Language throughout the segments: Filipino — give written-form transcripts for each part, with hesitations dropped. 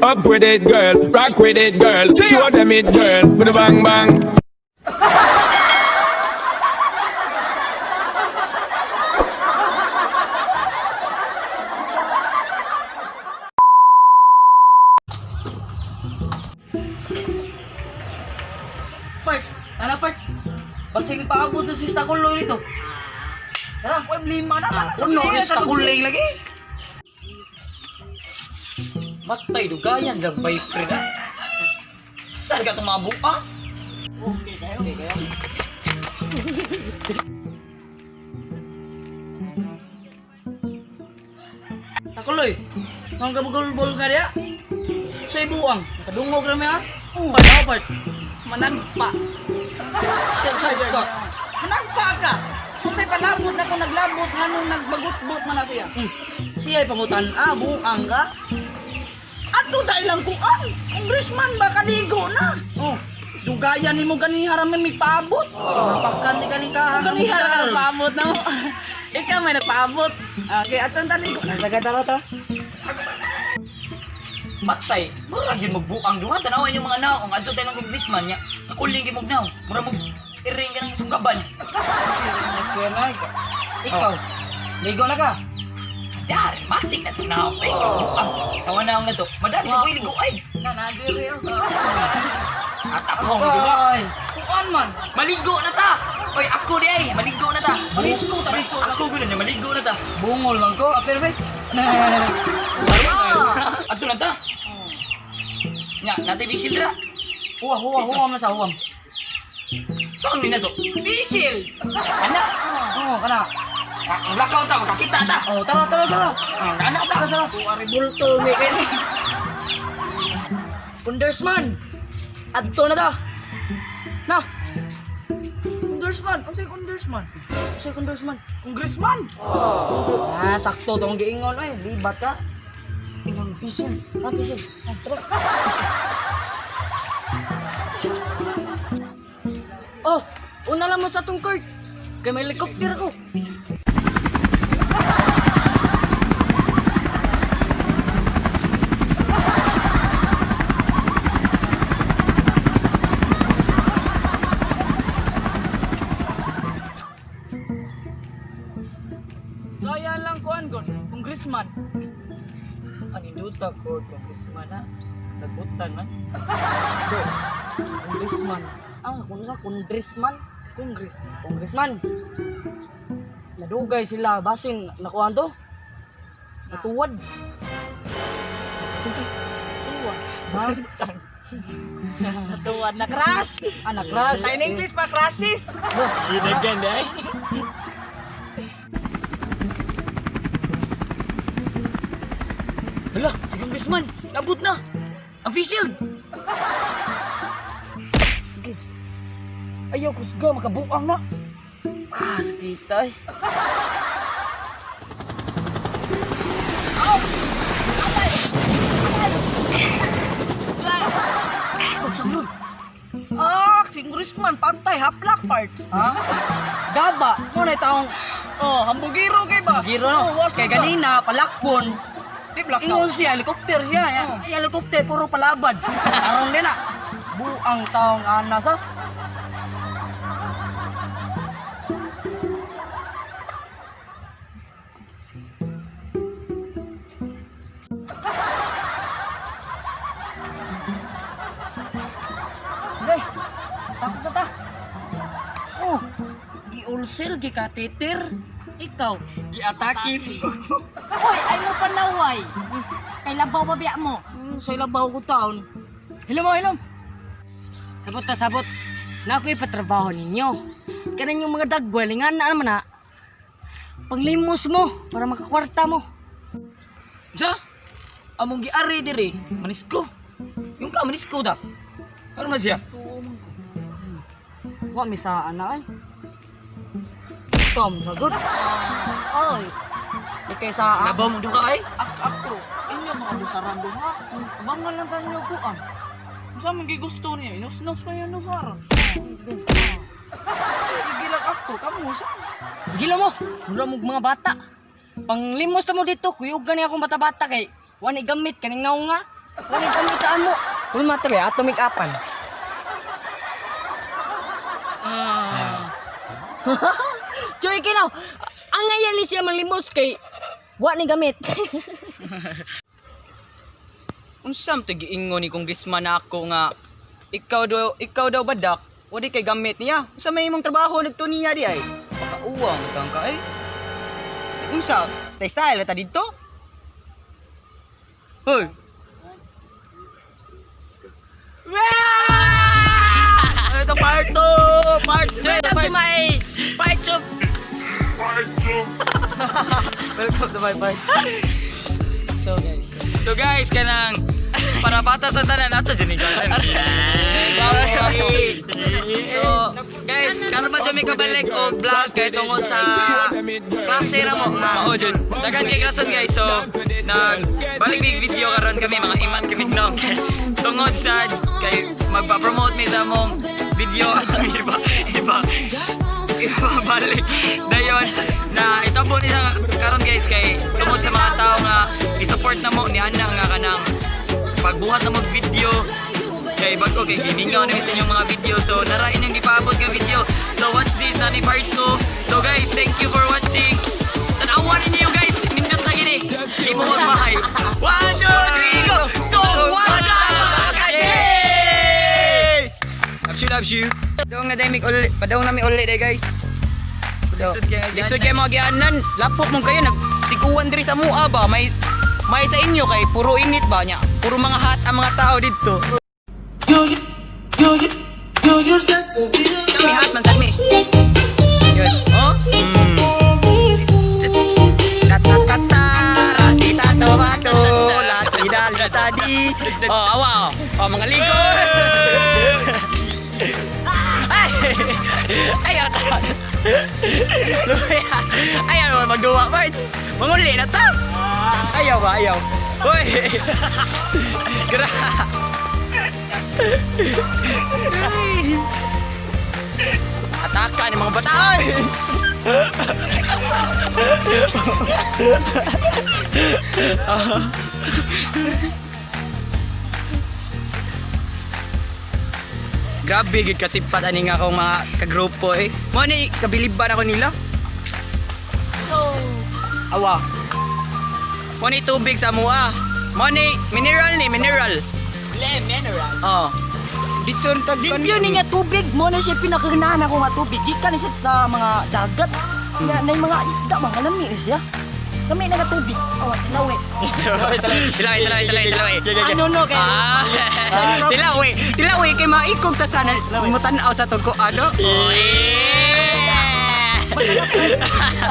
Up with it, girl. Rock with it, girl. Show them it, girl. With a bang bang. Part, ano part? Basing paabot si Stakuloy nito. Tara, lima na. Uno, Stakuloy lagi. Matay, dugayan lang bay pre na. Saan ka itong mga buka? Okay kayo. Takuloy, nang kabugol-bol ka diya? Sa ibuang, nakadungog rami ha? Part, managpa. Siyap ka. Managpa ka? Kung sa'y palabot na kung naglabot, nganong nagbagot-bot man na siya? Siya'y pangutan, buang ka? Ato dahil lang kuan, congressman ba kaligo na? Dugaya ni mo ganing haramin may paabot. Napakan di ganing ka. Ganing haramin paabot na mo. Ikaw may nagpaabot. Okay, atong taligo. Nasaga taro to. Matay, mura gyud magbuang duha tanawin yung mga naong adto tayo ng congressman nya. Kakuling gyud magnaw. Mura mo iring ka ng sunggaban. Okay na. Ikaw, ligo na ka. Dari, matik na tinaw. Buang. Tawa na ako na to. Madali sa buhay ligo ay. Nanadiri ako. Atakong, di ba? Kuan man. Maligo na ta. Oy, ako di ay. Maligo na ta. Maligo ta. Ako gano'n niya. Maligo na ta. Bungol lang ko. Perfect. Ato na ta. Nga, natay bisil dira. Huwam na sa huwam. Saan ni na to? Bisil. Ana? Oo, kana. Lakaw ta, makakita ta. Tara. Anak ta. Kuwari bulto, may kaya. Congressman. Adto na ta. Na. Congressman. Ano sa'yo congressman? Congressman? Sakto tong giingon. Ay, libat ka. Ingon official. Official. Tara. Una lang mo sa tong court. Kaya may helicopter ako. Kaya lang kuan gon, congressman. Aninduta ko, congressman ha. Sagutan man. Congressman. Kung nga, congressman. Nadugay sila, basin, nakuhaan to? Natuwad. Natuwad na crash. Na-crash. Sa in-English pa, crashes. Yun again, eh. Hala, si congressman, nabot na. Ang face shield. Ayaw, kusga, makabuang na. Sakit ay. Aw! Atay! Saan si congressman, pantay, haplak parts. Ha? Gaba, muna itong... hambugiro kay ba? Hambugiro no? Kaya ganina, palakpon. Ingon siya, helikopter siya. Helikopter, puro palabad. Arong din na. Buang taong anas ha. Hey, takot na ta. Gi-ulcer, gi-catheter. Ikaw, gi-atake. Hoy, ay mo panaway. Kay labaw ba biya mo? Sa labaw ko taon. Hilom. Sabot. Na ako ipatrabaho ninyo. Kanan yung mga dagwalingan na naman na. Panglimos mo para makakwarta mo. Sa? Among giari diri, manisko. Yung ka manisko da. Ano na siya? Wa misa ana ay. Tom sagot. Oy. Ikay sa Labaw mo duha ay. ako. Inyo mga busaran duha. Mga lang tanyo buan. Sa man gusto niya, inusnos pa yan lugar. Gilag ako, kamu sa. Gila mo, mura mo mga bata. Panglimos ta mo dito, kuyog gani akong bata-bata kay wani gamit kaning naunga. Wani gamit sa amo. Kung matre ato make upan. Joy kilaw. Ang ngayon siya manlimos kay wani gamit. Unsam to giingon ni congressman ako nga ikaw daw badak, wadi kay gamit niya. Unsa may imong trabaho nagto niya di ay? Pakauwang kang ka ay. Unsa style ta dito? Hoy. Ito part 2, part 3. Welcome to my part of Welcome to my part. So guys, kanang para bata sa tanan ato dyan So, guys, karon pa jud mi kabalik og vlog kay tungod sa klase ra mo. Mao jud. Dagan kay grason guys. So, balik big video karon kami mga iman kami no. Tungod sa kay magpa-promote mi sa mong video iba balik dayon na itabo ni sa karon guys kay tungod sa mga tao nga i-support na mo ni ana nga kanang pagbuhat na mag video kay bago kay giningaw na sa inyong mga video so nara inyong gipaabot nga video so watch this na ni part 2 so guys thank you for watching tanawan niyo guys nindot na gini di mo magbahay 1, 2, 3 go so what's up mga kajay Loves you. Padawang na dahil ulit, padawang namin ulit eh guys. So, lisod kayo mga gianan, lapok mong kayo, nagsikuan diri sa mua ba? May sa inyo kay puro init ba niya? Puro mga hot ang mga tao dito. Kami hot man sa mi. Yun, oh? Tatatata, ratitato bato, latidal tadi. Oh, awa, oh, mga ligo. Ayaw ta. Ayaw naman magduwa parts. Manguli na ta. Ayaw ba? Ayaw. Uy. Gra. Ataka ni mga bata. Grabe gid kasipat ani nga akong mga kagrupo eh. Mo ni kabiliban ako nila. so Awa. Mo ni tubig sa mua. Mo ni mineral. mineral. Oh. Ditson tag Limpyo niya tubig mo na siya pinakaganahan ako nga tubig. Gikan siya sa mga dagat. Kaya na yung mga isda mga lami siya. Kami na nga tubig. Awa, tinawi. Tilawi. Ano no kaya? Tilawi kay maikog ta sana mo tan-aw sa tugko ano.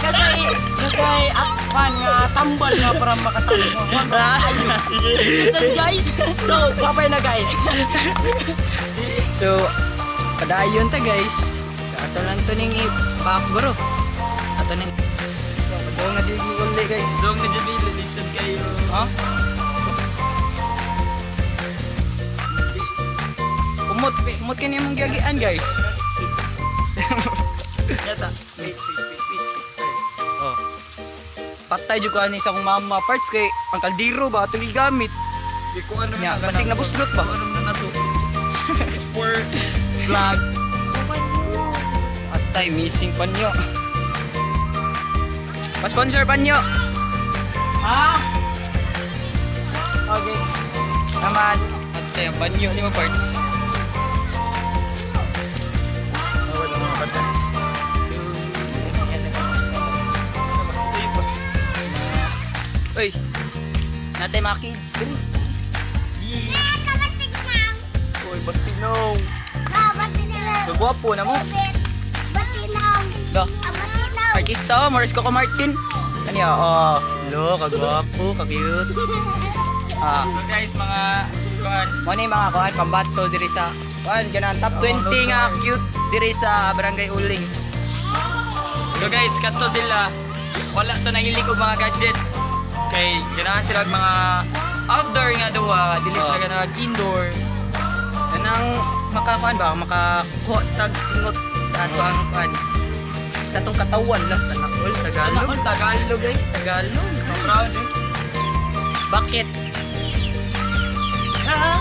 Kasi akpan nga tambal nga para makatambal. So guys, so babay na guys. So padayon ta guys. Ato lang to ning ipakguro. Ato ning padong na di mi ulit guys. Dong na jud listen kayo. Ha? Umot kini mong giagian guys. Yata. Wait. Oh. Patay jud ko ani sa akong mama parts kay ang kaldero ba atong gigamit. Di ko ano Nya, basig nabuslot ba? Ano na nato? For vlog. Atay missing panyo. Pa-sponsor panyo. Ha? Okay. Naman. Atay ang panyo ni mo parts. Uy. Natay mga kids. Uy, batinaw. Gagwapo na mo. Da. Artista, Morris Coco Martin. Ano yun? Lo, kagwapo, ka-cute. So guys, mga kuan, mo ni mga kuan pambato diri sa kuan ganang top 20 nga cute diri sa Barangay Uling. So guys, kato sila. Wala to nahilig og mga gadget. Kay ganahan sila og mga outdoor nga duwa, dili sila ganag indoor. Kanang makakuan ba, makakotag singot sa ato ang kuan. Sa atong katawan lang sa nakol Tagalog. Tagalog eh. Tagalog. Proud eh. Bakit? Ah,